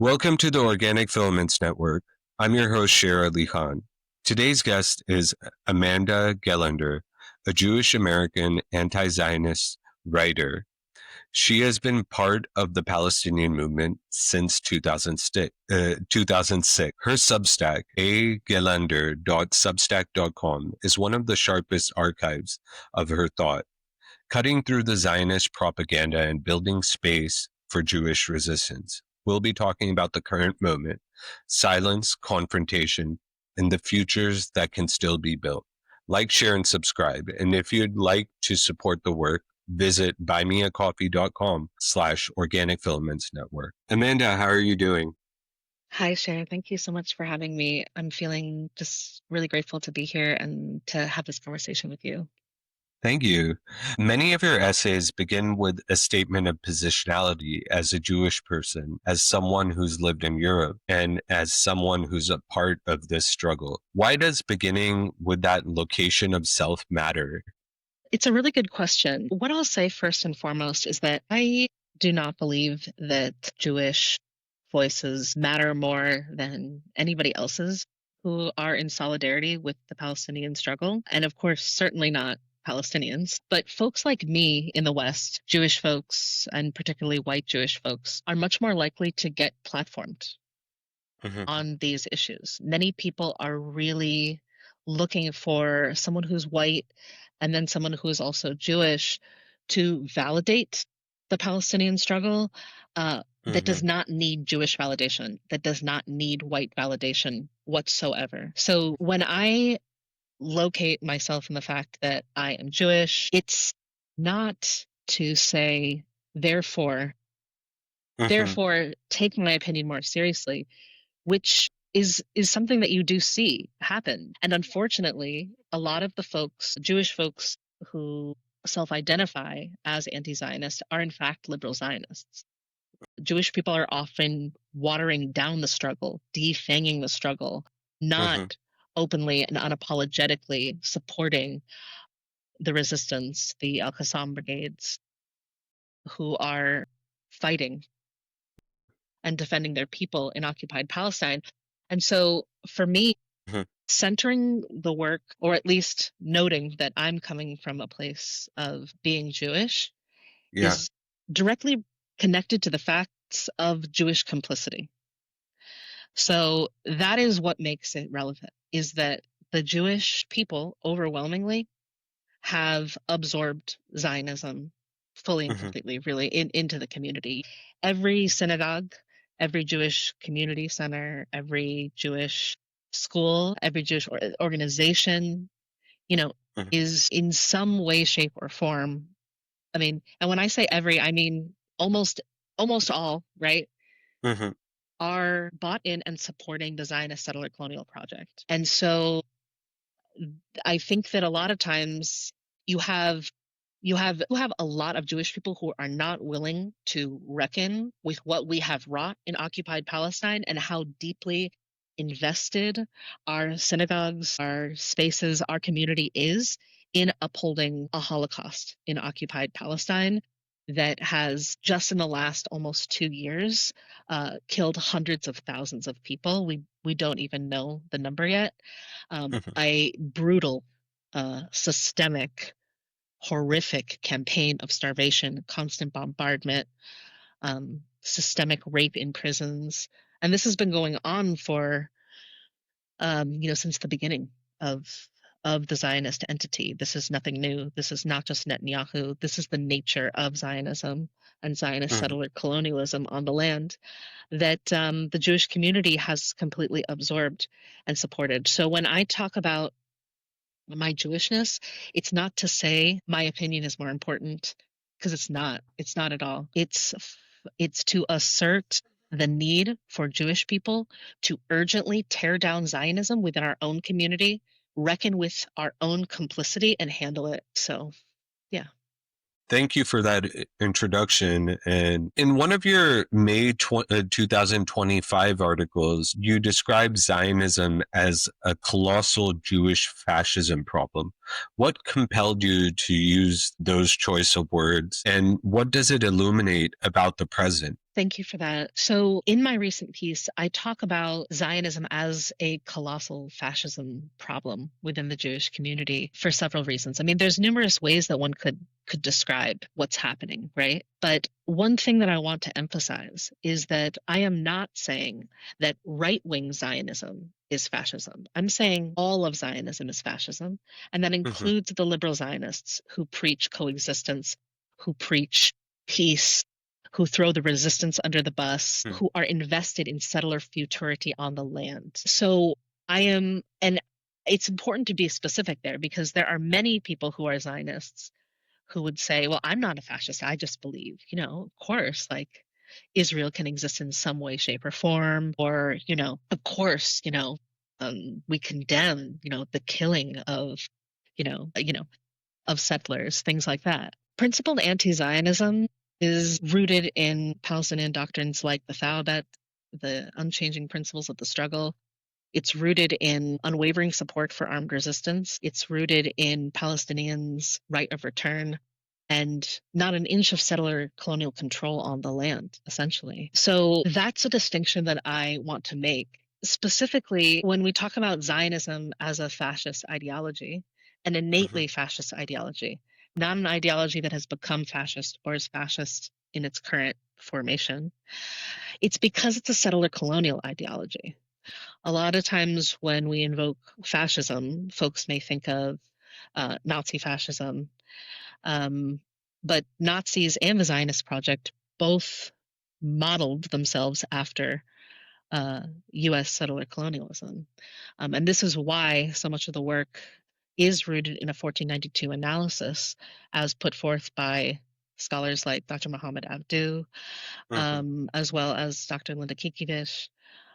Welcome to the Organic Filaments Network. I'm your host, Sheryl Sandberg. Today's guest is Amanda Gelender, a Jewish-American anti-Zionist writer. She has been part of the Palestinian movement since 2006. Her Substack, agelender.substack.com, is one of the sharpest archives of her thought, cutting through the Zionist propaganda and building space for Jewish resistance. We'll be talking about the current moment, silence, confrontation, and the futures that can still be built. Like, share, and subscribe. And if you'd like to support the work, visit buymeacoffee.com/Organic Filaments Network. Amanda, how are you doing? Hi, Sharon. Thank you so much for having me. I'm feeling just really grateful to be here and to have this conversation with you. Thank you. Many of your essays begin with a statement of positionality as a Jewish person, as someone who's lived in Europe, and as someone who's a part of this struggle. Why does beginning with that location of self matter? It's a really good question. What I'll say first and foremost is that I do not believe that Jewish voices matter more than anybody else's who are in solidarity with the Palestinian struggle. And of course, certainly not Palestinians. But folks like me in the West, Jewish folks, and particularly white Jewish folks, are much more likely to get platformed on these issues. Many people are really looking for someone who's white and then someone who is also Jewish to validate the Palestinian struggle that does not need Jewish validation, that does not need white validation whatsoever. So when I locate myself in the fact that I am Jewish, it's not to say, therefore, take my opinion more seriously, which is something that you do see happen. And unfortunately, a lot of the folks, Jewish folks who self-identify as anti-Zionist are in fact liberal Zionists. Jewish people are often watering down the struggle, defanging the struggle, not openly and unapologetically supporting the resistance, the Al-Qassam brigades who are fighting and defending their people in occupied Palestine. And so for me, centering the work, or at least noting that I'm coming from a place of being Jewish, is directly connected to the facts of Jewish complicity. So that is what makes it relevant, is that the Jewish people overwhelmingly have absorbed Zionism fully and completely, really, into the community. Every synagogue, every Jewish community center, every Jewish school, every Jewish organization, is in some way, shape, or form. I mean, and when I say every, I mean almost all, right? Are bought in and supporting the Zionist settler-colonial project. And so I think that a lot of times you have a lot of Jewish people who are not willing to reckon with what we have wrought in occupied Palestine and how deeply invested our synagogues, our spaces, our community is in upholding a Holocaust in occupied Palestine that has just in the last almost 2 years killed hundreds of thousands of people. We don't even know the number yet. A brutal, systemic, horrific campaign of starvation, constant bombardment, systemic rape in prisons. And this has been going on for, since the beginning of the Zionist entity. This is nothing new. This is not just Netanyahu. This is the nature of Zionism and Zionist settler colonialism on the land that the Jewish community has completely absorbed and supported. So when I talk about my Jewishness, it's not to say my opinion is more important, because it's not. It's not at all. It's to assert the need for Jewish people to urgently tear down Zionism within our own community, reckon with our own complicity, and handle it. So, yeah. Thank you for that introduction. And in one of your May 2025 articles, you described Zionism as a colossal Jewish fascism problem. What compelled you to use those choice of words, and what does it illuminate about the present? Thank you for that. So, in my recent piece, I talk about Zionism as a colossal fascism problem within the Jewish community for several reasons. I mean, there's numerous ways that one could describe what's happening, right? But one thing that I want to emphasize is that I am not saying that right-wing Zionism is fascism. I'm saying all of Zionism is fascism, and that Hmm. includes the liberal Zionists who preach coexistence, who preach peace, who throw the resistance under the bus, Hmm. who are invested in settler futurity on the land. So I am, and it's important to be specific there because there are many people who are Zionists who would say, well, I'm not a fascist. I just believe, of course, like Israel can exist in some way, shape, or form, or, of course, we condemn, the killing of, you know, you know, of settlers, things like that. Principled anti-Zionism is rooted in Palestinian doctrines like the Thawabet, the unchanging principles of the struggle. It's rooted in unwavering support for armed resistance. It's rooted in Palestinians' right of return and not an inch of settler colonial control on the land, essentially. So that's a distinction that I want to make. Specifically, when we talk about Zionism as a fascist ideology, an Hmm. innately fascist ideology, not an ideology that has become fascist or is fascist in its current formation, it's because it's a settler colonial ideology. A lot of times when we invoke fascism, folks may think of Nazi fascism, um, but Nazis and the Zionist project both modeled themselves after U.S. settler colonialism. And this is why so much of the work is rooted in a 1492 analysis as put forth by scholars like Dr. Mohammed Abdu, Hmm. as well as Dr. Linda Kikiewicz.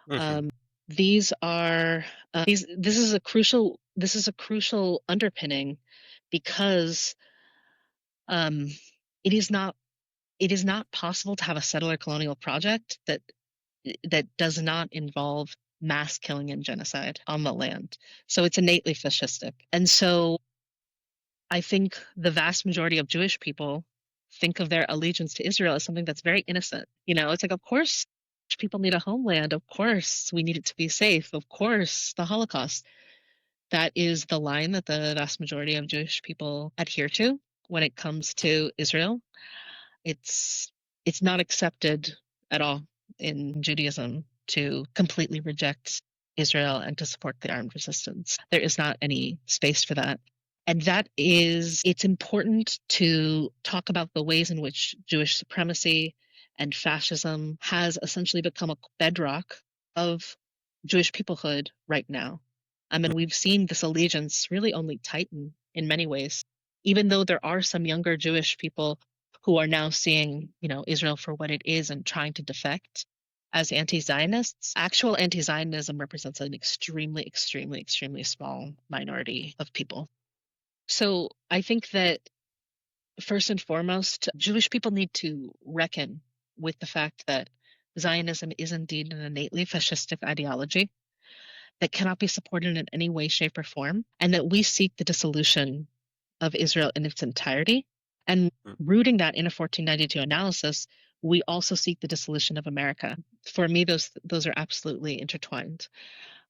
Hmm. Um, these are this is a crucial underpinning because um, it is not it is not possible to have a settler colonial project that does not involve mass killing and genocide on the land. So it's innately fascistic. And so I think the vast majority of Jewish people think of their allegiance to Israel as something that's very innocent. It's like, of course, people need a homeland. Of course, we need it to be safe. Of course, the Holocaust. That is the line that the vast majority of Jewish people adhere to when it comes to Israel. It's it's not accepted at all in Judaism to completely reject Israel and to support the armed resistance. There is not any space for that. And it's important to talk about the ways in which Jewish supremacy and fascism has essentially become a bedrock of Jewish peoplehood right now. I mean, we've seen this allegiance really only tighten in many ways, even though there are some younger Jewish people who are now seeing, Israel for what it is and trying to defect as anti-Zionists. Actual anti-Zionism represents an extremely, extremely, extremely small minority of people. So I think that first and foremost, Jewish people need to reckon with the fact that Zionism is indeed an innately fascistic ideology that cannot be supported in any way, shape, or form, and that we seek the dissolution of Israel in its entirety. And rooting that in a 1492 analysis, we also seek the dissolution of America. For me, those are absolutely intertwined.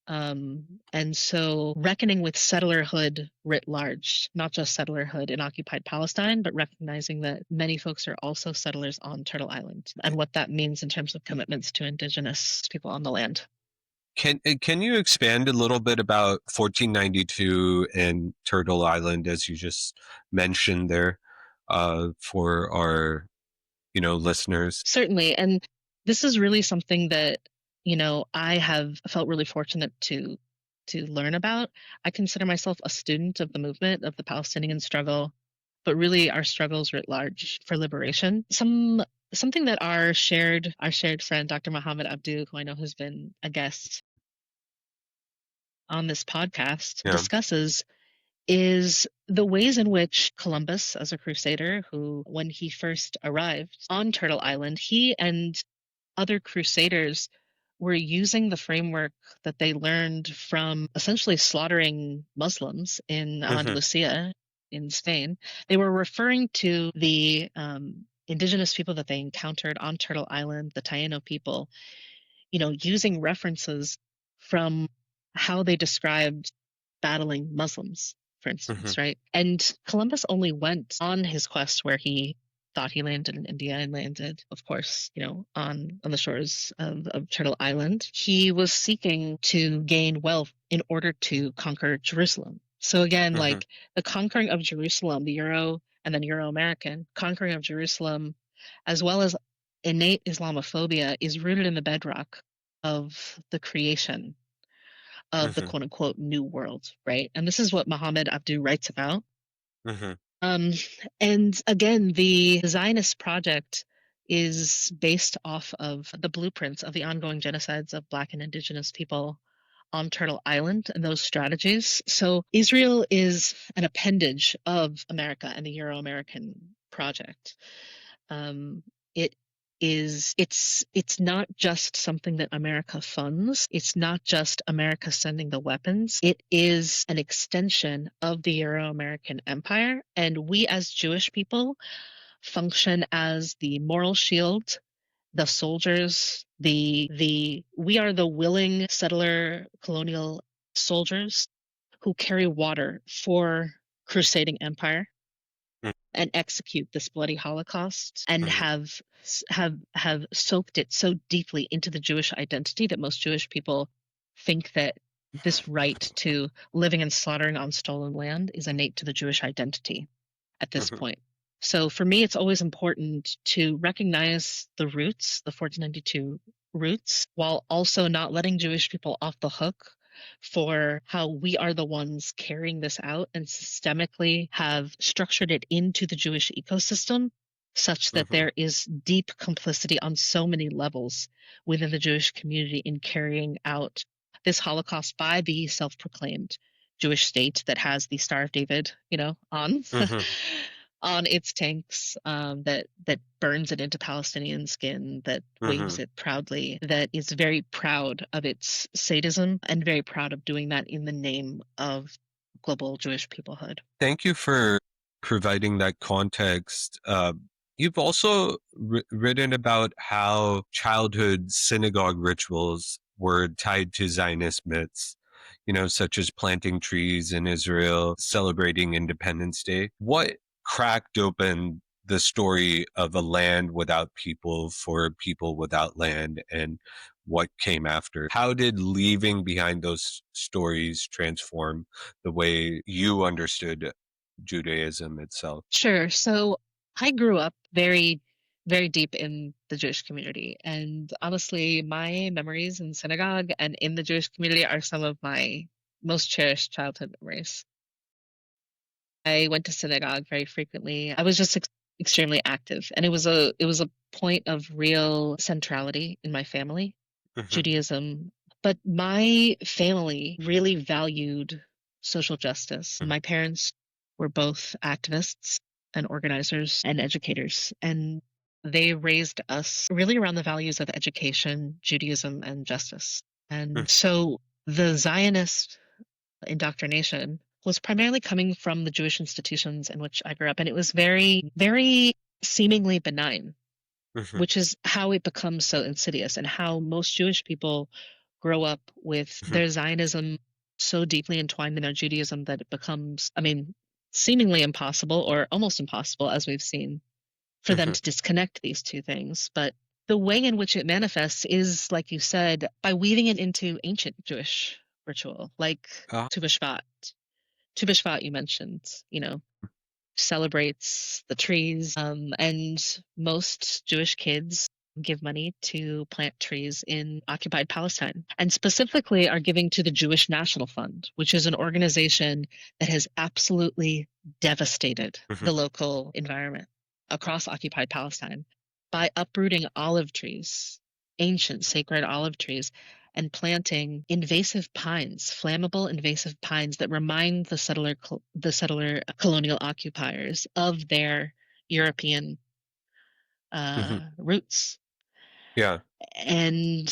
And so reckoning with settlerhood writ large, not just settlerhood in occupied Palestine, but recognizing that many folks are also settlers on Turtle Island and what that means in terms of commitments to indigenous people on the land. Can you expand a little bit about 1492 and Turtle Island, as you just mentioned there, for our listeners? Certainly. And this is really something that, I have felt really fortunate to learn about. I consider myself a student of the movement of the Palestinian struggle, but really our struggles writ large for liberation. Something that our shared friend, Dr. Mohammed Abdu, who I know has been a guest on this podcast, Yeah. discusses is the ways in which Columbus, as a crusader, who, when he first arrived on Turtle Island, he and other crusaders were using the framework that they learned from essentially slaughtering Muslims in Hmm. Andalusia in Spain. They were referring to the indigenous people that they encountered on Turtle Island, the Taino people, using references from how they described battling Muslims, for instance, right? And Columbus only went on his quest where he thought he landed in India and landed, of course, on the shores of Turtle Island. He was seeking to gain wealth in order to conquer Jerusalem. So again, like the conquering of Jerusalem, the Euro and then Euro-American conquering of Jerusalem, as well as innate Islamophobia, is rooted in the bedrock of the creation of the quote unquote new world, right? And this is what Muhammad Abdu writes about. Um, and again, the Zionist project is based off of the blueprints of the ongoing genocides of Black and Indigenous people on Turtle Island and those strategies. So Israel is an appendage of America and the Euro-American project. It's not just something that America funds. It's not just America sending the weapons. It is an extension of the Euro-American empire. And we as Jewish people function as the moral shield, the soldiers, we are the willing settler colonial soldiers who carry water for crusading empire and execute this bloody Holocaust and have soaked it so deeply into the Jewish identity that most Jewish people think that this right to living and slaughtering on stolen land is innate to the Jewish identity at this point. So for me, it's always important to recognize the roots, the 1492 roots, while also not letting Jewish people off the hook for how we are the ones carrying this out and systemically have structured it into the Jewish ecosystem such that there is deep complicity on so many levels within the Jewish community in carrying out this Holocaust by the self-proclaimed Jewish state that has the Star of David, on on its tanks, that burns it into Palestinian skin, that waves it proudly, that is very proud of its sadism and very proud of doing that in the name of global Jewish peoplehood. Thank you for providing that context. You've also written about how childhood synagogue rituals were tied to Zionist myths, such as planting trees in Israel, celebrating Independence Day. What cracked open the story of a land without people for people without land, and what came after? How did leaving behind those stories transform the way you understood Judaism itself? Sure. So I grew up very, very deep in the Jewish community. And honestly, my memories in synagogue and in the Jewish community are some of my most cherished childhood memories. I went to synagogue very frequently. I was just extremely active, and it was a point of real centrality in my family, Judaism. But my family really valued social justice. My parents were both activists and organizers and educators, and they raised us really around the values of education, Judaism, and justice. And so the Zionist indoctrination was primarily coming from the Jewish institutions in which I grew up. And it was very, very seemingly benign, which is how it becomes so insidious and how most Jewish people grow up with their Zionism so deeply entwined in their Judaism that it becomes, seemingly impossible or almost impossible, as we've seen, for them to disconnect these two things. But the way in which it manifests is, like you said, by weaving it into ancient Jewish ritual, like Tu B'Shvat. Tu B'Shvat, you mentioned, celebrates the trees, and most Jewish kids give money to plant trees in occupied Palestine, and specifically are giving to the Jewish National Fund, which is an organization that has absolutely devastated the local environment across occupied Palestine by uprooting olive trees, ancient sacred olive trees, and planting invasive pines, flammable invasive pines that remind the settler colonial occupiers of their European roots. Yeah. And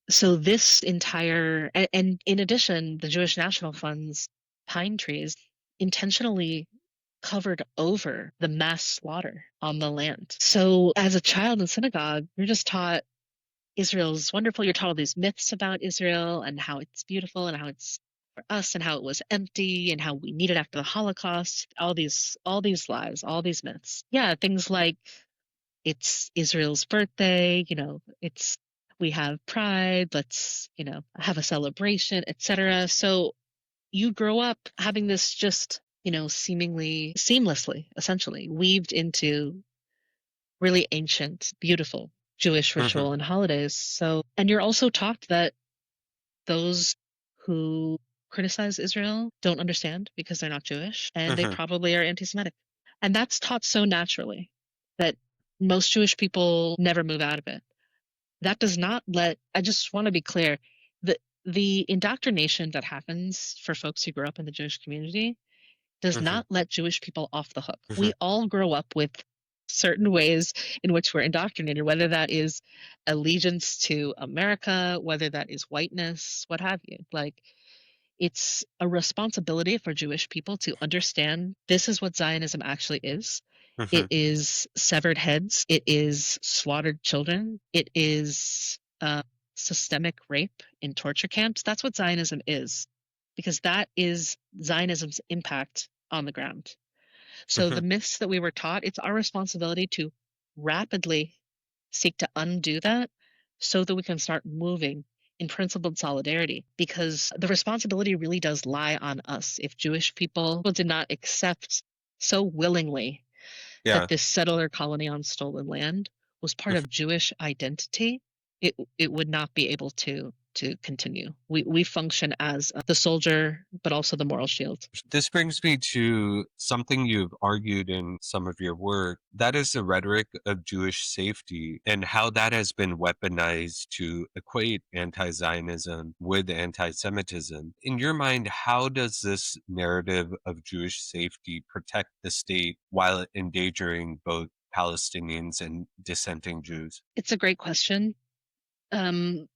so this entire, and in addition, the Jewish National Fund's pine trees intentionally covered over the mass slaughter on the land. So as a child in synagogue, you're just taught Israel's wonderful. You're taught all these myths about Israel and how it's beautiful and how it's for us and how it was empty and how we need it after the Holocaust. All these lies, all these myths. Yeah, things like it's Israel's birthday, it's we have pride, let's, have a celebration, etc. So you grow up having this just, seemingly seamlessly, essentially weaved into really ancient, beautiful Jewish Mm-hmm. ritual and holidays. So, and you're also taught that those who criticize Israel don't understand because they're not Jewish and they Mm-hmm. probably are anti Semitic. And that's taught so naturally that most Jewish people never move out of it. That does not I just want to be clear, the indoctrination that happens for folks who grow up in the Jewish community does Mm-hmm. not let Jewish people off the hook. Mm-hmm. We all grow up with certain ways in which we're indoctrinated, whether that is allegiance to America, whether that is whiteness, what have you. Like, it's a responsibility for Jewish people to understand this is what Zionism actually is. Mm-hmm. It is severed heads. It is slaughtered children. It is systemic rape in torture camps. That's what Zionism is, because that is Zionism's impact on the ground. So Mm-hmm. the myths that we were taught, it's our responsibility to rapidly seek to undo that so that we can start moving in principled solidarity, because the responsibility really does lie on us. If Jewish people did not accept so willingly that Yeah. this settler colony on stolen land was part of Jewish identity, it would not be able to continue. We function as the soldier, but also the moral shield. This brings me to something you've argued in some of your work. That is the rhetoric of Jewish safety and how that has been weaponized to equate anti-Zionism with anti-Semitism. In your mind, how does this narrative of Jewish safety protect the state while endangering both Palestinians and dissenting Jews? It's a great question. Um,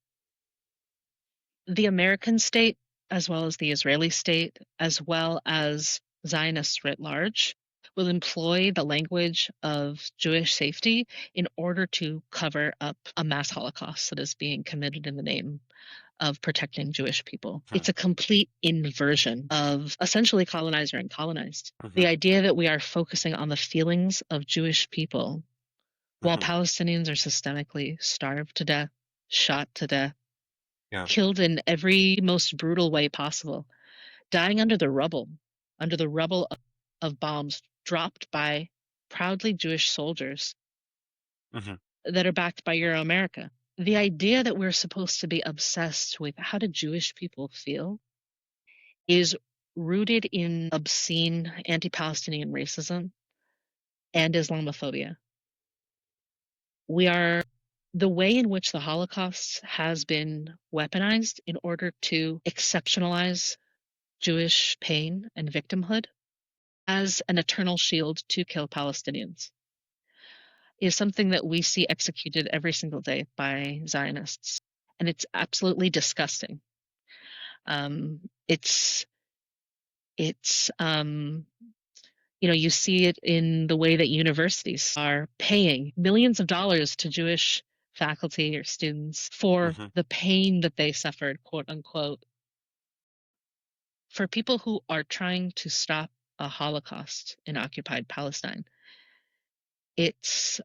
the American state, as well as the Israeli state, as well as Zionists writ large, will employ the language of Jewish safety in order to cover up a mass Holocaust that is being committed in the name of protecting Jewish people. Mhm. It's a complete inversion of essentially colonizer and colonized. Mhm. The idea that we are focusing on the feelings of Jewish people while Mhm. Palestinians are systemically starved to death, shot to death, Yeah. killed in every most brutal way possible, dying under the rubble of bombs dropped by proudly Jewish soldiers Mhm. that are backed by Euro America. The idea that we're supposed to be obsessed with how do Jewish people feel is rooted in obscene anti-Palestinian racism and Islamophobia. We are the way in which the Holocaust has been weaponized in order to exceptionalize Jewish pain and victimhood as an eternal shield to kill Palestinians is something that we see executed every single day by Zionists. And it's absolutely disgusting. Um, it's it's you see it in the way that universities are paying millions of dollars to Jewish faculty or students for Mhm. the pain that they suffered, quote unquote, for people who are trying to stop a Holocaust in occupied Palestine. It's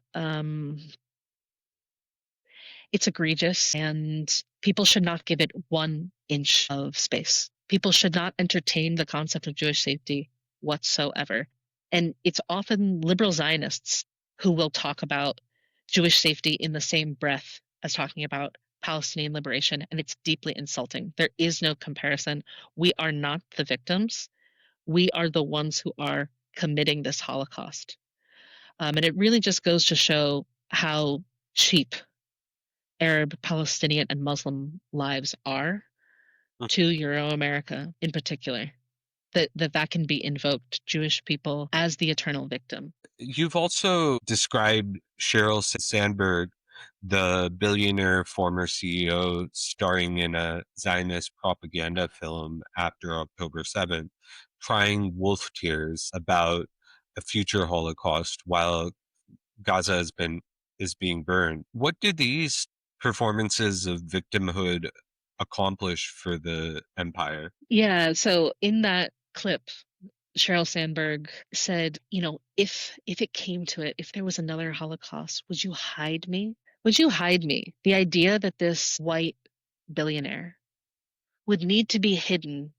egregious, and people should not give it 1 inch of space. People should not entertain the concept of Jewish safety whatsoever. And it's often liberal Zionists who will talk about Jewish safety in the same breath as talking about Palestinian liberation, and it's deeply insulting. There is no comparison. We are not the victims. We are the ones who are committing this Holocaust. And it really just goes to show how cheap Arab, Palestinian, and Muslim lives are to Euro America in particular. That can be invoked, Jewish people as the eternal victim. You've also described Sheryl Sandberg, the billionaire former CEO, starring in a Zionist propaganda film after October 7th, crying wolf tears about a future Holocaust while Gaza is being burned. What do these performances of victimhood accomplish for the empire? Yeah, so in that clip, Sheryl Sandberg said, if it came to it, if there was another Holocaust, would you hide me? Would you hide me? The idea that this white billionaire would need to be hidden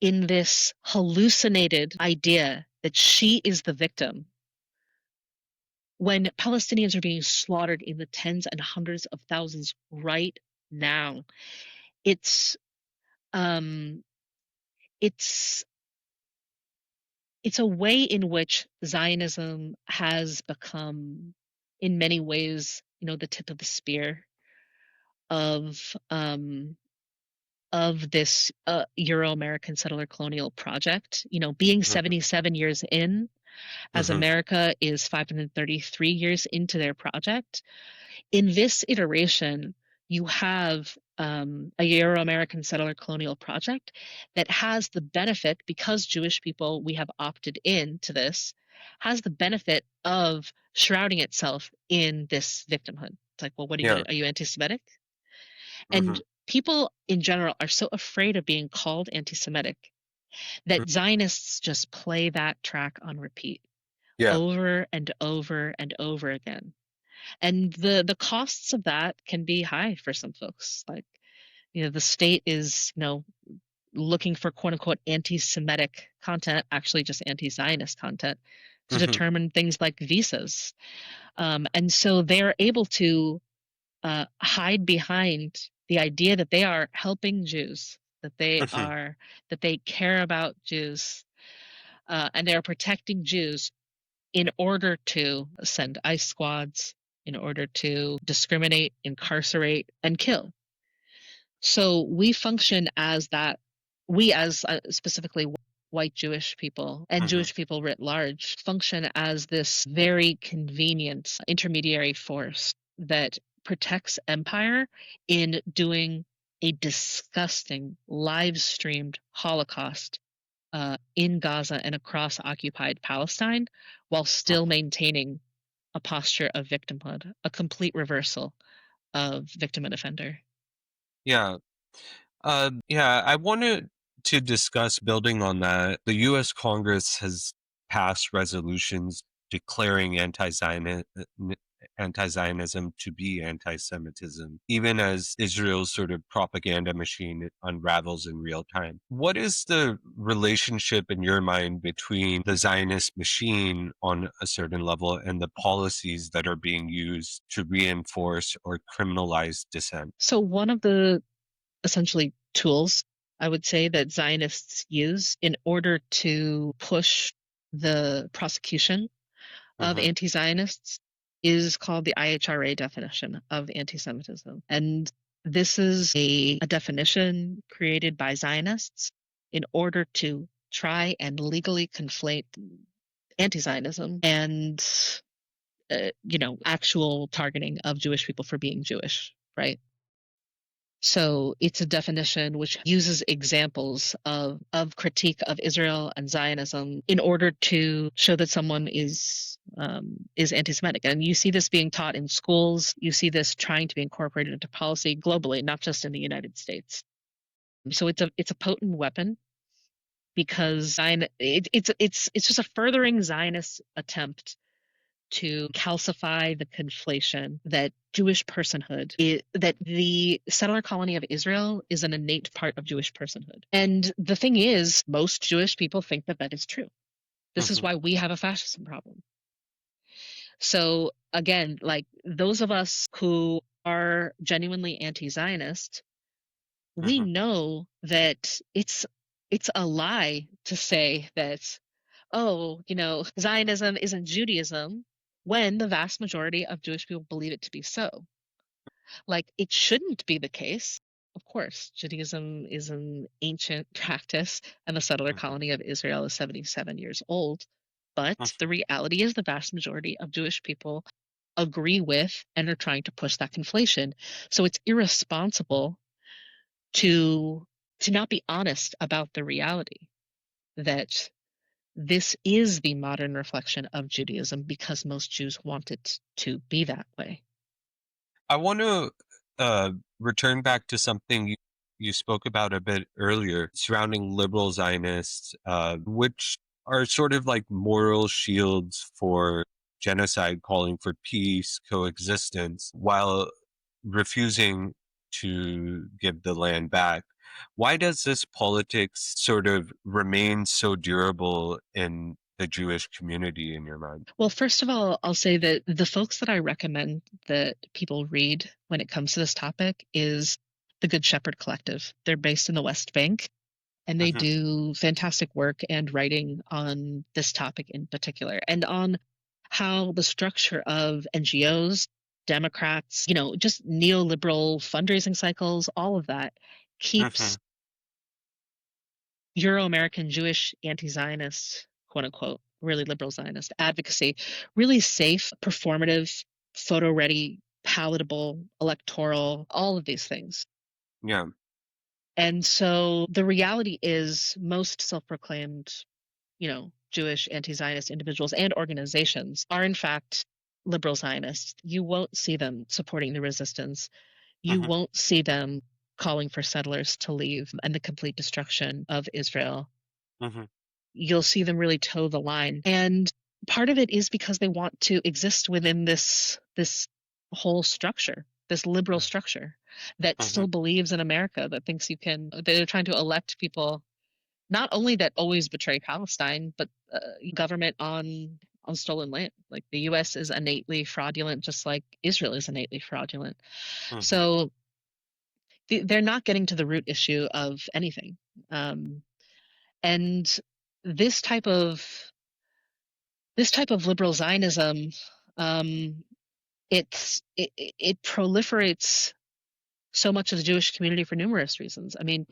in this hallucinated idea that she is the victim when Palestinians are being slaughtered in the tens and hundreds of thousands right now. It's um it's it's a way in which Zionism has become, in many ways, the tip of the spear of this Euro-American settler-colonial project. Being Mhm, 77 years in, as mhm, America is 533 years into their project. In this iteration, you have a Euro-American settler-colonial project that has the benefit, because Jewish people, we have opted into this, has the benefit of shrouding itself in this victimhood. It's like, well, what are you yeah. gonna, are you anti-Semitic? And Mhm, people in general are so afraid of being called anti-Semitic mhm, that Zionists just play that track on repeat yeah. over and over and over again. And the costs of that can be high for some folks. Like, the state is, looking for quote unquote anti-Semitic content, actually just anti-Zionist content, to Mhm, determine things like visas. And so they're able to hide behind the idea that they are helping Jews, mhm, that they care about Jews, and they are protecting Jews in order to send ICE squads, in order to discriminate, incarcerate, and kill. So we function as that, we as specifically white Jewish people and mhm, Jewish people writ large function as this very convenient intermediary force that protects empire in doing a disgusting live streamed Holocaust in Gaza and across occupied Palestine, while still mhm. maintaining a posture of victimhood, a complete reversal of victim and offender. Yeah. Yeah, I wanted to discuss building on that. The US Congress has passed resolutions declaring anti-Zionism to be anti-Semitism, even as Israel's sort of propaganda machine unravels in real time. What is the relationship in your mind between the Zionist machine on a certain level and the policies that are being used to reinforce or criminalize dissent? So one of the essentially tools, I would say, that Zionists use in order to push the prosecution of Hmm. anti-Zionists is called the IHRA definition of anti-Semitism. And this is a definition created by Zionists in order to try and legally conflate anti-Zionism and, actual targeting of Jewish people for being Jewish, right? So it's a definition which uses examples of critique of Israel and Zionism in order to show that someone is anti-Semitic. And you see this being taught in schools. You see this trying to be incorporated into policy globally, not just in the United States. So it's a potent weapon because it's just a furthering Zionist attempt to calcify the conflation that Jewish personhood that the settler colony of Israel is an innate part of Jewish personhood. And the thing is, most Jewish people think that that is true. This is Hmm. why we have a fascism problem. So again, like those of us who are genuinely anti-Zionist, we Hmm. know that it's a lie to say that, oh, Zionism isn't Judaism, when the vast majority of Jewish people believe it to be so. Like, it shouldn't be the case. Of course, Judaism is an ancient practice, and the settler Hmm. colony of Israel is 77 years old. But the reality is, the vast majority of Jewish people agree with and are trying to push that conflation. So it's irresponsible to not be honest about the reality that this is the modern reflection of Judaism because most Jews want it to be that way. I want to return back to something you spoke about a bit earlier surrounding liberal Zionists, which are sort of like moral shields for genocide, calling for peace, coexistence, while refusing to give the land back. Why does this politics sort of remain so durable in the Jewish community in your mind? Well, first of all, I'll say that the folks that I recommend that people read when it comes to this topic is the Good Shepherd Collective. They're based in the West Bank, and they Hmm. do fantastic work and writing on this topic in particular, and on how the structure of NGOs, Democrats, just neoliberal fundraising cycles, all of that Hmm. keeps Euro-American Jewish anti-Zionist, quote unquote, really liberal Zionist advocacy really safe, performative, photo ready, palatable, electoral, all of these things. Yeah. And so the reality is most self-proclaimed, Jewish anti-Zionist individuals and organizations are in fact liberal Zionists. You won't see them supporting the resistance. You Hmm. won't see them calling for settlers to leave and the complete destruction of Israel. Hmm. You'll see them really toe the line. And part of it is because they want to exist within this whole structure, this liberal structure that Hmm. still believes in America, that thinks they're trying to elect people not only that always betray Palestine, but government on stolen land. Like the U.S. is innately fraudulent, just like Israel is innately fraudulent. Hmm. So they're not getting to the root issue of anything. Um, and this type of this type of liberal Zionism, um, it proliferates so much of the Jewish community for numerous reasons. I mean,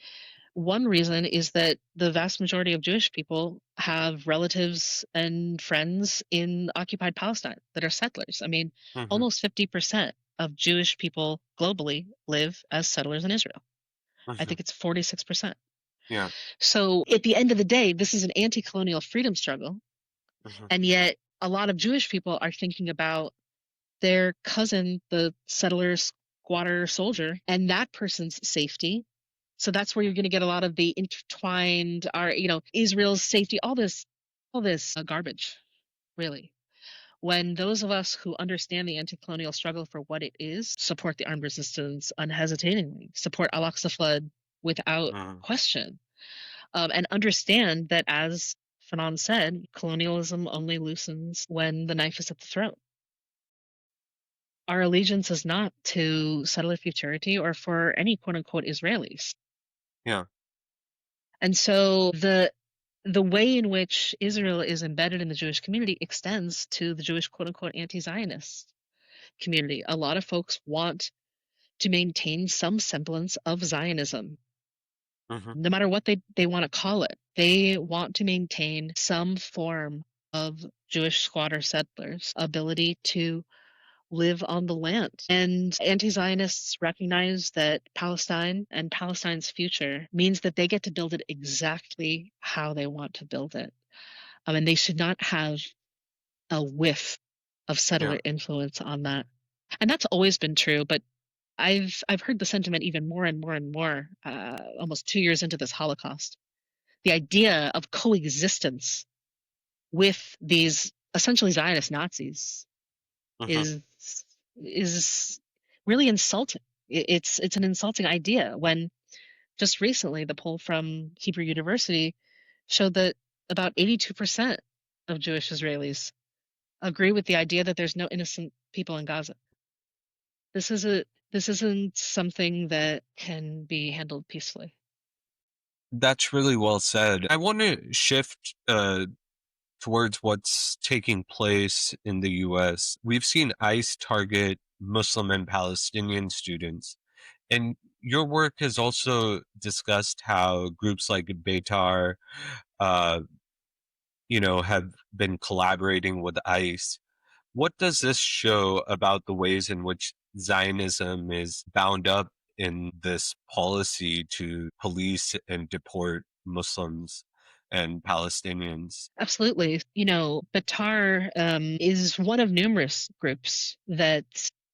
one reason is that the vast majority of Jewish people have relatives and friends in occupied Palestine that are settlers. I mean, Hmm. almost 50% of Jewish people globally live as settlers in Israel. I Hmm. think it's 46%. Yeah. So at the end of the day, this is an anti-colonial freedom struggle. Hmm. And yet a lot of Jewish people are thinking about their cousin, the settler, squatter, soldier, and that person's safety. So that's where you're going to get a lot of the intertwined, Israel's safety, all this garbage, really. When those of us who understand the anti-colonial struggle for what it is support the armed resistance unhesitatingly, support Al-Aqsa Flood without Hmm. question, and understand that, as Fanon said, colonialism only loosens when the knife is at the throat. Our allegiance is not to settler futurity or for any quote unquote Israelis. Yeah. And so the way in which Israel is embedded in the Jewish community extends to the Jewish quote unquote anti-Zionist community. A lot of folks want to maintain some semblance of Zionism, Hmm. no matter what they want to call it. They want to maintain some form of Jewish squatter settlers' ability to live on the land. And anti-Zionists recognize that Palestine and Palestine's future means that they get to build it exactly how they want to build it. And they should not have a whiff of Yeah. settler influence on that. And that's always been true, but I've heard the sentiment even more and more and more, almost 2 years into this Holocaust. The idea of coexistence with these essentially Zionist Nazis Hmm. is is really insulting. It's an insulting idea when just recently the poll from Hebrew University showed that about 82% of Jewish Israelis agree with the idea that there's no innocent people in Gaza. This is a this isn't something that can be handled peacefully. That's really well said. I want to shift towards what's taking place in the US. We've seen ICE target Muslim and Palestinian students. And your work has also discussed how groups like Beitar, uh, have been collaborating with ICE. What does this show about the ways in which Zionism is bound up in this policy to police and deport Muslims and Palestinians. Absolutely. Batar is one of numerous groups that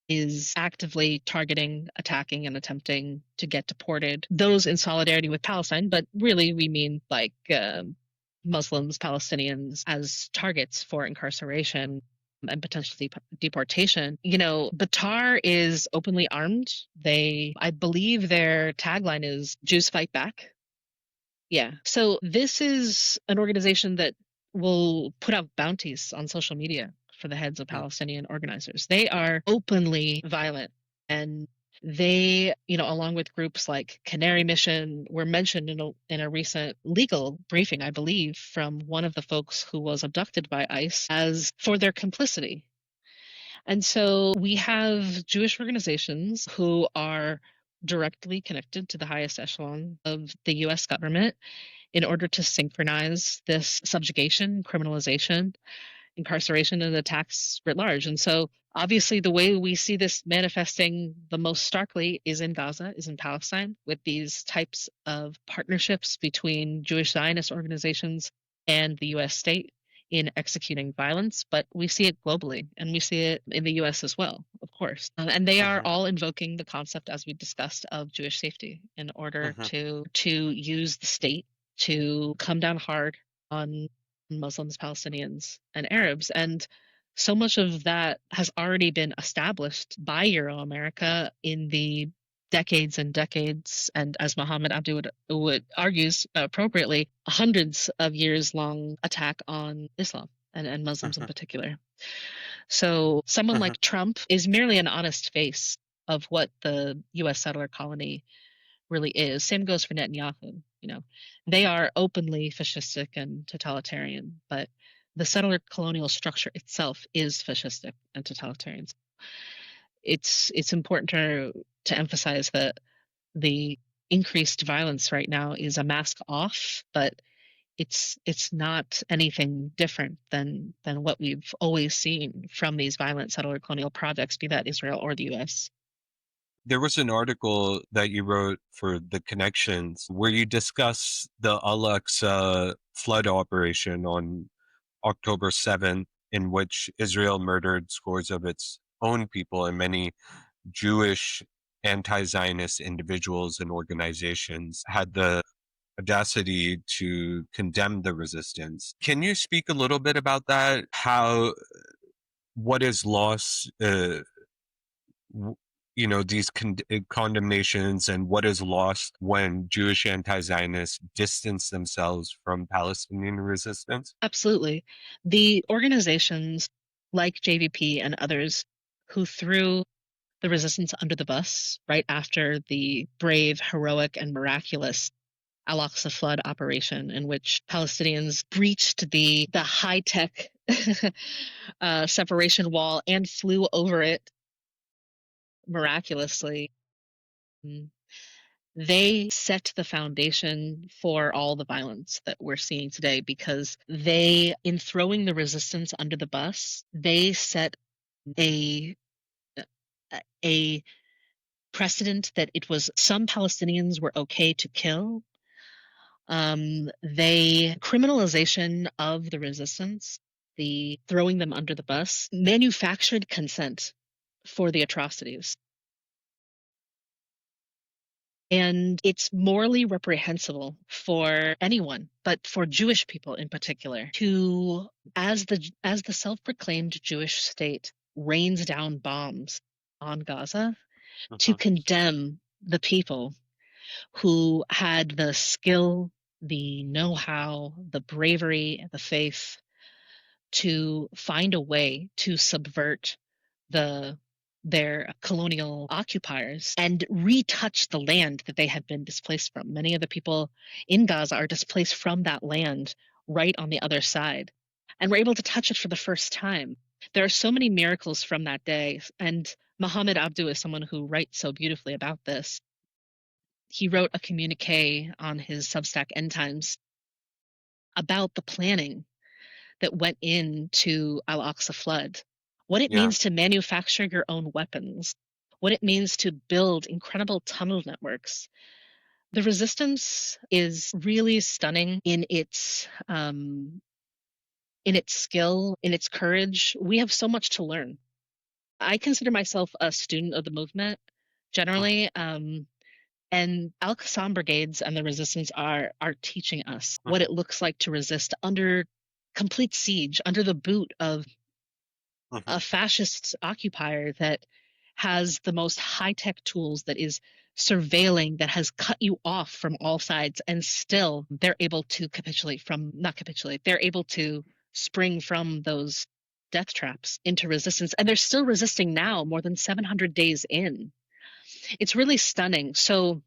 is actively targeting, attacking, and attempting to get deported those in solidarity with Palestine. But really, we mean like Muslims, Palestinians as targets for incarceration and potentially deportation. Batar is openly armed. I believe their tagline is Jews fight back. Yeah. So this is an organization that will put out bounties on social media for the heads of Palestinian organizers. They are openly violent, and they, along with groups like Canary Mission, were mentioned in a recent legal briefing, I believe, from one of the folks who was abducted by ICE as for their complicity. And so we have Jewish organizations who are directly connected to the highest echelon of the US government in order to synchronize this subjugation, criminalization, incarceration, and attacks writ large. And so, obviously, the way we see this manifesting the most starkly is in Gaza, is in Palestine, with these types of partnerships between Jewish Zionist organizations and the US state in executing violence. But we see it globally, and we see it in the US as well, of course. And they are all invoking the concept, as we discussed, of Jewish safety in order to use the state to come down hard on Muslims, Palestinians, and Arabs. And so much of that has already been established by Euro-America in the decades and decades, and as Muhammad Abdul-Jawwad argues appropriately, hundreds of years long attack on Islam and Muslims in particular. So someone like Trump is merely an honest face of what the U.S. settler colony really is. Same goes for Netanyahu. They are openly fascistic and totalitarian, but the settler-colonial structure itself is fascistic and totalitarian. It's important to emphasize that the increased violence right now is a mask off, but it's not anything different than what we've always seen from these violent settler-colonial projects, be that Israel or the U.S. There was an article that you wrote for The Connections where you discuss the Al-Aqsa Flood operation on October 7th, in which Israel murdered scores of its own people, and many Jewish anti-Zionist individuals and organizations had the audacity to condemn the resistance. Can you speak a little bit about that? What is lost, these condemnations, and what is lost when Jewish anti-Zionists distance themselves from Palestinian resistance? Absolutely. The organizations like JVP and others who threw the resistance under the bus right after the brave, heroic, and miraculous Al-Aqsa Flood operation, in which Palestinians breached the high-tech separation wall and flew over it miraculously. They set the foundation for all the violence that we're seeing today, because in throwing the resistance under the bus, they set a precedent that it was some Palestinians were okay to kill. They criminalization of the resistance, the throwing them under the bus, manufactured consent for the atrocities. And it's morally reprehensible for anyone, but for Jewish people in particular, to, as the self-proclaimed Jewish state rains down bombs on Gaza, to condemn the people who had the skill, the know-how, the bravery, the faith to find a way to subvert their colonial occupiers and retouch the land that they had been displaced from. Many of the people in Gaza are displaced from that land right on the other side, and were able to touch it for the first time. There are so many miracles from that day, and Muhammad Abdu is someone who writes so beautifully about this. He wrote a communique on his Substack End Times about the planning that went into Al-Aqsa Flood, what it means to manufacture your own weapons, what it means to build incredible tunnel networks The resistance is really stunning in its skill, in its courage. We have so much to learn. I consider myself a student of the movement Mhm, generally, and Al-Qassam brigades and the resistance are teaching us what mhm, it looks like to resist under complete siege, under the boot of mhm. a fascist occupier that has the most high-tech tools, that is surveilling, that has cut you off from all sides, and still they're able to not capitulate, they're able to spring from those death traps into resistance. And they're still resisting now, more than 700 days in. It's really stunning. So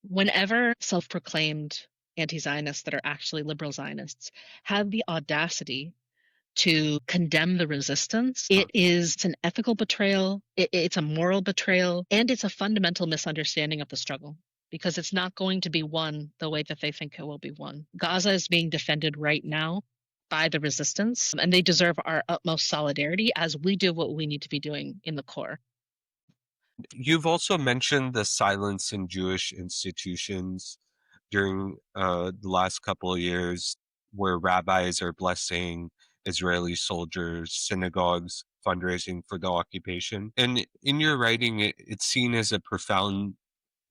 whenever self-proclaimed anti-Zionists that are actually liberal Zionists have the audacity to condemn the resistance, it's an ethical betrayal, it's a moral betrayal, and it's a fundamental misunderstanding of the struggle, because it's not going to be won the way that they think it will be won. Gaza is being defended right now by the resistance, and they deserve our utmost solidarity as we do what we need to be doing in the core. You've also mentioned the silence in Jewish institutions during the last couple of years, where rabbis are blessing Israeli soldiers, synagogues fundraising for the occupation. And in your writing, it's seen as a profound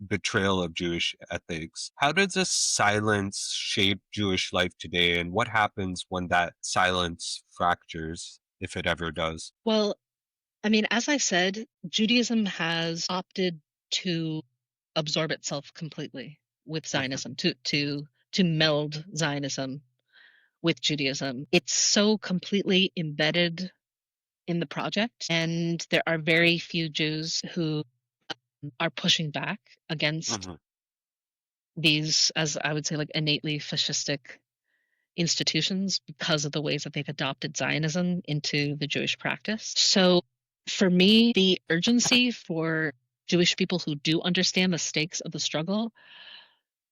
betrayal of Jewish ethics. How does this silence shape Jewish life today, and what happens when that silence fractures, if it ever does? Well, I mean, as I said, Judaism has opted to absorb itself completely with Mhm, Zionism, to meld Zionism with Judaism. It's so completely embedded in the project, and there are very few Jews who are pushing back against mhm. these, as I would say, like innately fascistic institutions because of the ways that they've adopted Zionism into the Jewish practice. So for me, the urgency for Jewish people who do understand the stakes of the struggle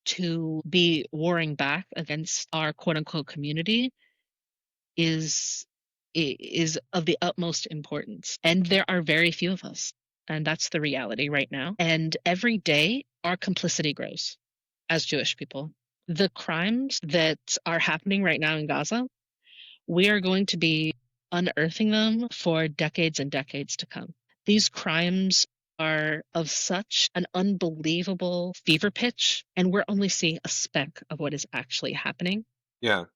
to be warring back against our quote unquote community is is of the utmost importance. And there are very few of us. And that's the reality right now. And every day our complicity grows as Jewish people. The crimes that are happening right now in Gaza, we are going to be unearthing them for decades and decades to come. These crimes are of such an unbelievable fever pitch, and we're only seeing a speck of what is actually happening. Yeah,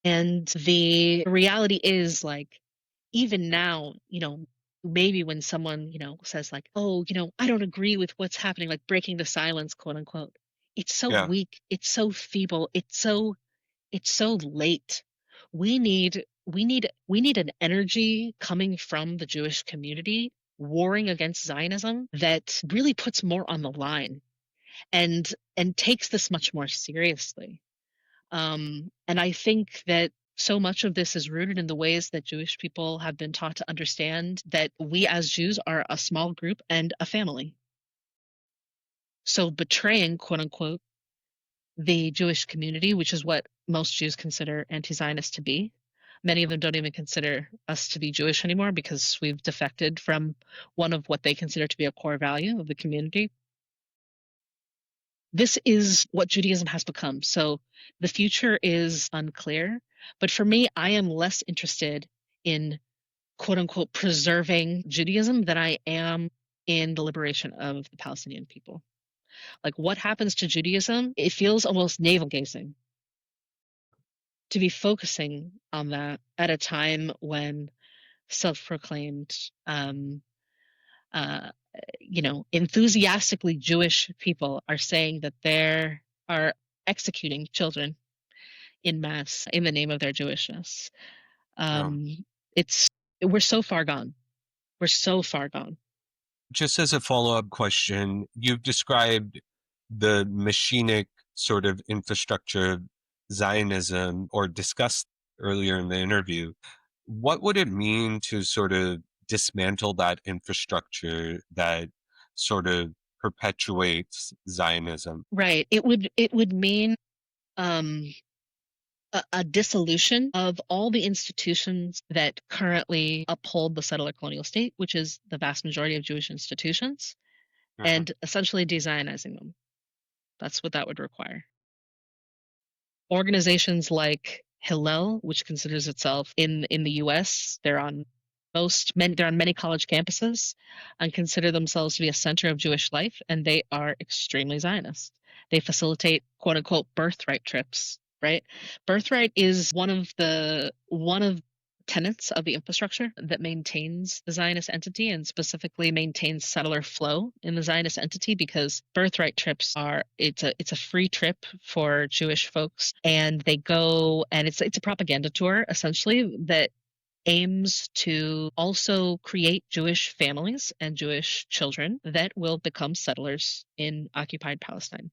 And the reality is, like, even now, maybe when someone, says, like, oh, I don't agree with what's happening, like breaking the silence, quote unquote, it's so yeah, weak, it's so feeble, it's so late. We need an energy coming from the Jewish community warring against Zionism that really puts more on the line and takes this much more seriously. And I think that so much of this is rooted in the ways that Jewish people have been taught to understand that we as Jews are a small group and a family. So betraying, quote unquote, the Jewish community, which is what most Jews consider anti-Zionist to be. Many of them don't even consider us to be Jewish anymore because we've defected from one of what they consider to be a core value of the community. This is what Judaism has become. So the future is unclear. But for me, I am less interested in quote unquote preserving Judaism than I am in the liberation of the Palestinian people. Like what happens to Judaism, it feels almost navel gazing to be focusing on that at a time when self-proclaimed, uh, enthusiastically Jewish people are saying that they are executing children in mass in the name of their Jewishness. yeah. Um, it's we're so far gone. We're so far gone. Just as a follow-up question, you've described the machinic sort of infrastructure of Zionism, or discussed earlier in the interview. What would it mean to sort of dismantle that infrastructure that sort of perpetuates Zionism? Right. It would mean um, a dissolution of all the institutions that currently uphold the settler-colonial state, which is the vast majority of Jewish institutions, Mhm. and essentially de-Zionizing them. That's what that would require. Organizations like Hillel, which considers itself in the US, they're on many college campuses and consider themselves to be a center of Jewish life, and they are extremely Zionist. They facilitate quote unquote birthright trips, right? Birthright is one of tenets of the infrastructure that maintains the Zionist entity and specifically maintains settler flow in the Zionist entity, because birthright trips it's a free trip for Jewish folks, and they go, and it's a propaganda tour essentially that aims to also create Jewish families and Jewish children that will become settlers in occupied Palestine.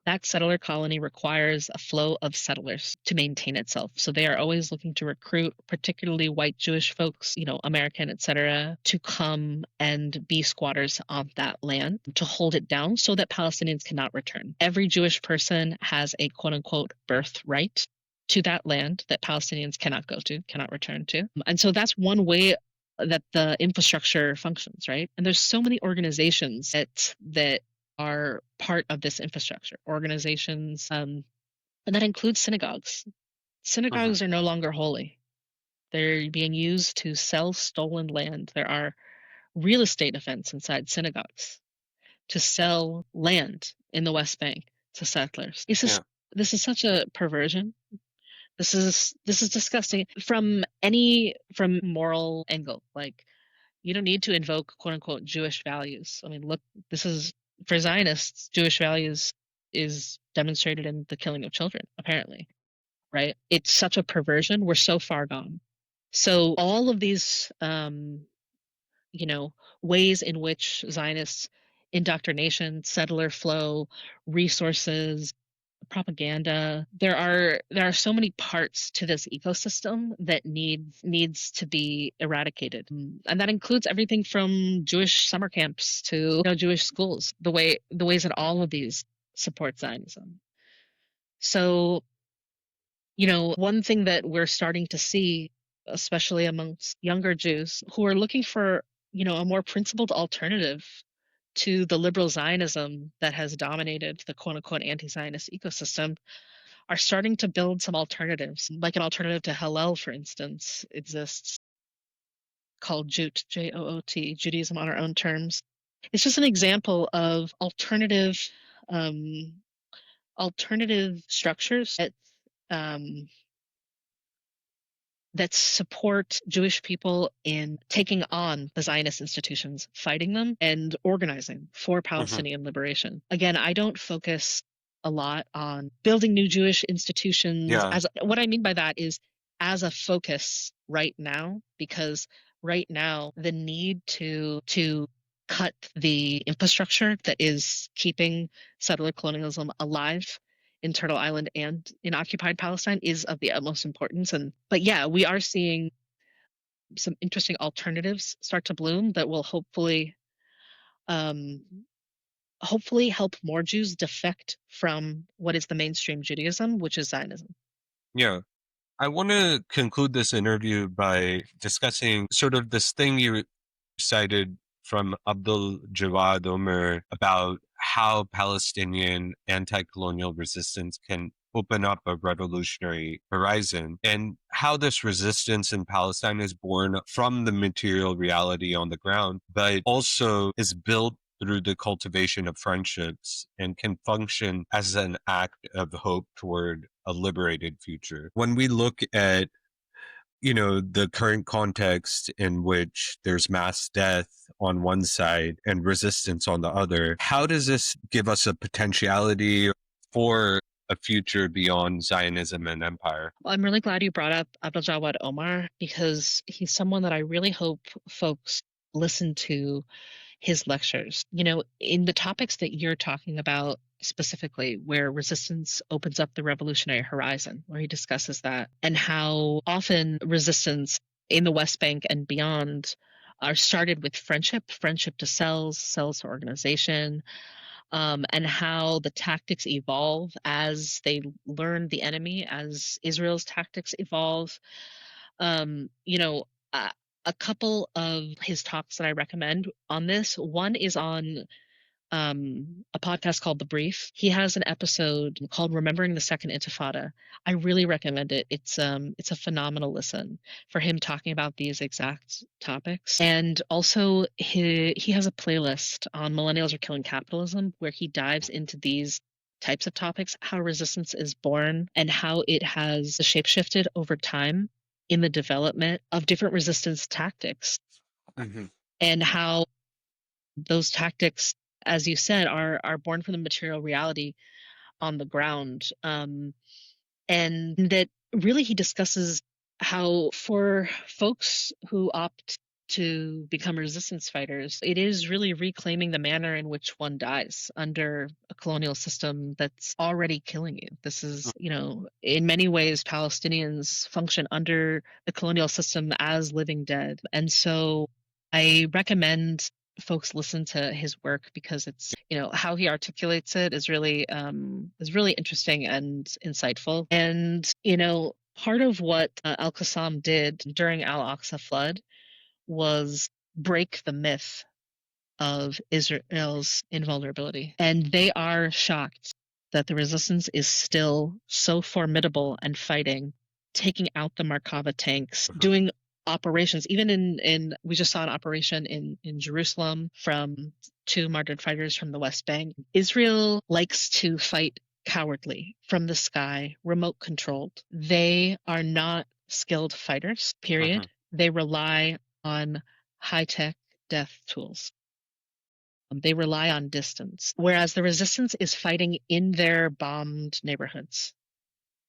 That settler colony requires a flow of settlers to maintain itself. So they are always looking to recruit, particularly white Jewish folks, American, etc., to come and be squatters on that land to hold it down so that Palestinians cannot return. Every Jewish person has a quote unquote birthright to that land that Palestinians cannot go to, cannot return to. And so that's one way that the infrastructure functions, right? And there's so many organizations that are part of this infrastructure. Organizations, and that includes synagogues. Synagogues are no longer holy. They're being used to sell stolen land. There are real estate events inside synagogues to sell land in the West Bank to settlers. This is such a perversion. This is disgusting from moral angle. Like, you don't need to invoke quote unquote Jewish values. I mean, look, this is, for Zionists, Jewish values is demonstrated in the killing of children, apparently, right? It's such a perversion. We're so far gone. So all of these, ways in which Zionists indoctrination, settler flow, resources, propaganda, there are so many parts to this ecosystem that needs to be eradicated, and that includes everything from Jewish summer camps to Jewish schools, the ways that all of these support Zionism. So one thing that we're starting to see, especially amongst younger Jews who are looking for a more principled alternative to the liberal Zionism that has dominated the quote unquote anti-Zionist ecosystem, are starting to build some alternatives. Like an alternative to Hillel, for instance, exists called Jute, Joot, Judaism on our own terms. It's just an example of alternative structures um, that support Jewish people in taking on the Zionist institutions, fighting them, and organizing for Palestinian liberation. Again, I don't focus a lot on building new Jewish institutions. What I mean by that is as a focus right now, because right now the need to cut the infrastructure that is keeping settler colonialism alive in Turtle Island and in occupied Palestine is of the utmost importance. But yeah, we are seeing some interesting alternatives start to bloom that will hopefully help more Jews defect from what is the mainstream Judaism, which is Zionism. Yeah. I want to conclude this interview by discussing sort of this thing you cited from Abdul-Jawwad Omar about how Palestinian anti-colonial resistance can open up a revolutionary horizon, and how this resistance in Palestine is born from the material reality on the ground, but also is built through the cultivation of friendships and can function as an act of hope toward a liberated future. When we look at the current context in which there's mass death on one side and resistance on the other, how does this give us a potentiality for a future beyond Zionism and empire? Well, I'm really glad you brought up Abdul-Jawwad Omar, because he's someone that I really hope folks listen to his lectures. In the topics that you're talking about specifically, where resistance opens up the revolutionary horizon, where he discusses that, and how often resistance in the West Bank and beyond are started with friendship to cells to organization, and how the tactics evolve as they learn the enemy, as Israel's tactics evolve. Um, you know, a couple of his talks that I recommend on this. One is on a podcast called The Brief. He has an episode called Remembering the Second Intifada. I really recommend it. It's a phenomenal listen for him talking about these exact topics. And also he has a playlist on Millennials Are Killing Capitalism where he dives into these types of topics, how resistance is born and how it has shapeshifted over time in the development of different resistance tactics, and how those tactics, as you said, are born from the material reality on the ground. And that really he discusses how for folks who opt to become resistance fighters, it is really reclaiming the manner in which one dies under a colonial system that's already killing you. This is, in many ways, Palestinians function under the colonial system as living dead. And so I recommend folks listen to his work because it's, how he articulates it is really interesting and insightful. And part of what Al-Qassam did during Al-Aqsa Flood was break the myth of Israel's invulnerability. And they are shocked that the resistance is still so formidable and fighting, taking out the Markava tanks, doing operations. Even in we just saw an operation in Jerusalem from 2 martyred fighters from the West Bank. Israel likes to fight cowardly from the sky, remote controlled. They are not skilled fighters, period. They rely on high-tech death tools. They rely on distance, whereas the resistance is fighting in their bombed neighborhoods.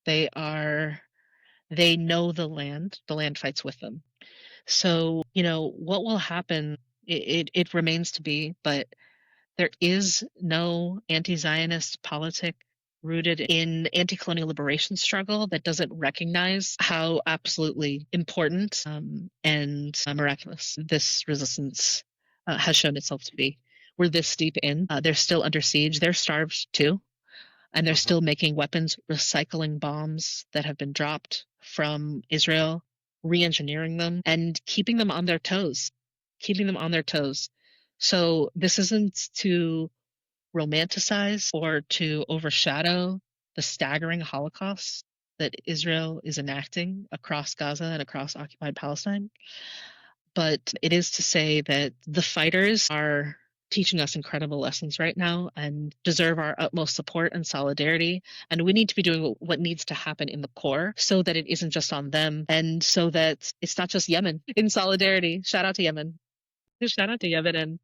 They know the land fights with them. So, what will happen, it remains to be, but there is no anti-Zionist politic rooted in anti-colonial liberation struggle that doesn't recognize how absolutely important and miraculous this resistance has shown itself to be. We're this deep in. They're still under siege. They're starved too. And they're still making weapons, recycling bombs that have been dropped from Israel, re-engineering them, and keeping them on their toes. So this isn't to romanticize or to overshadow the staggering Holocaust that Israel is enacting across Gaza and across occupied Palestine. But it is to say that the fighters are teaching us incredible lessons right now and deserve our utmost support and solidarity. And we need to be doing what needs to happen in the core so that it isn't just on them and so that it's not just Yemen in solidarity. Shout out to Yemen. Shout out to Yemen and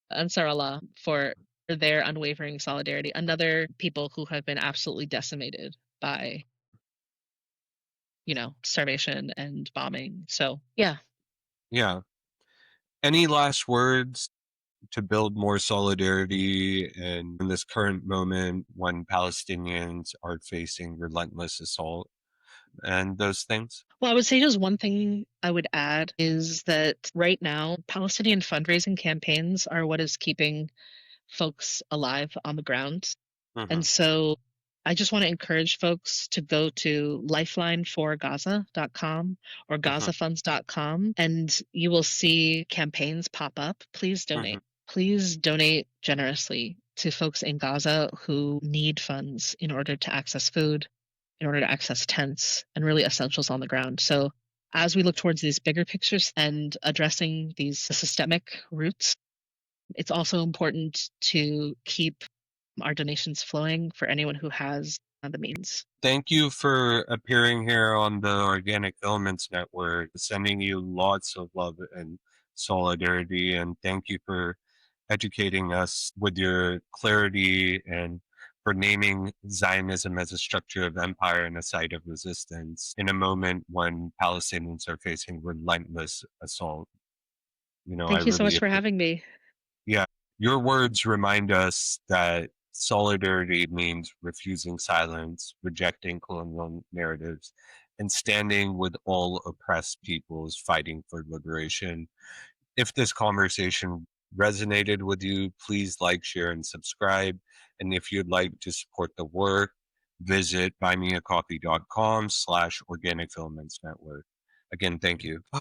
Ansar Allah for their unwavering solidarity. Another people who have been absolutely decimated by, starvation and bombing. So, yeah. Yeah. Any last words to build more solidarity in this current moment when Palestinians are facing relentless assault and those things? Well, I would say just one thing I would add is that right now, Palestinian fundraising campaigns are what is keeping folks alive on the ground. And so I just want to encourage folks to go to lifelineforgaza.com or gazafunds.com, and you will see campaigns pop up. Please donate. Please donate generously to folks in Gaza who need funds in order to access food, in order to access tents, and really essentials on the ground. So as we look towards these bigger pictures and addressing these systemic roots, it's also important to keep our donations flowing for anyone who has the means. Thank you for appearing here on the Organic Filaments Network, sending you lots of love and solidarity, and thank you for educating us with your clarity and for naming Zionism as a structure of empire and a site of resistance in a moment when Palestinians are facing relentless assault. Thank you so much for having me. Yeah, your words remind us that solidarity means refusing silence, rejecting colonial narratives, and standing with all oppressed peoples fighting for liberation. If this conversation resonated with you, please like, share, and subscribe. And if you'd like to support the work, visit buymeacoffee.com/Organic Filaments Network. Again, thank you.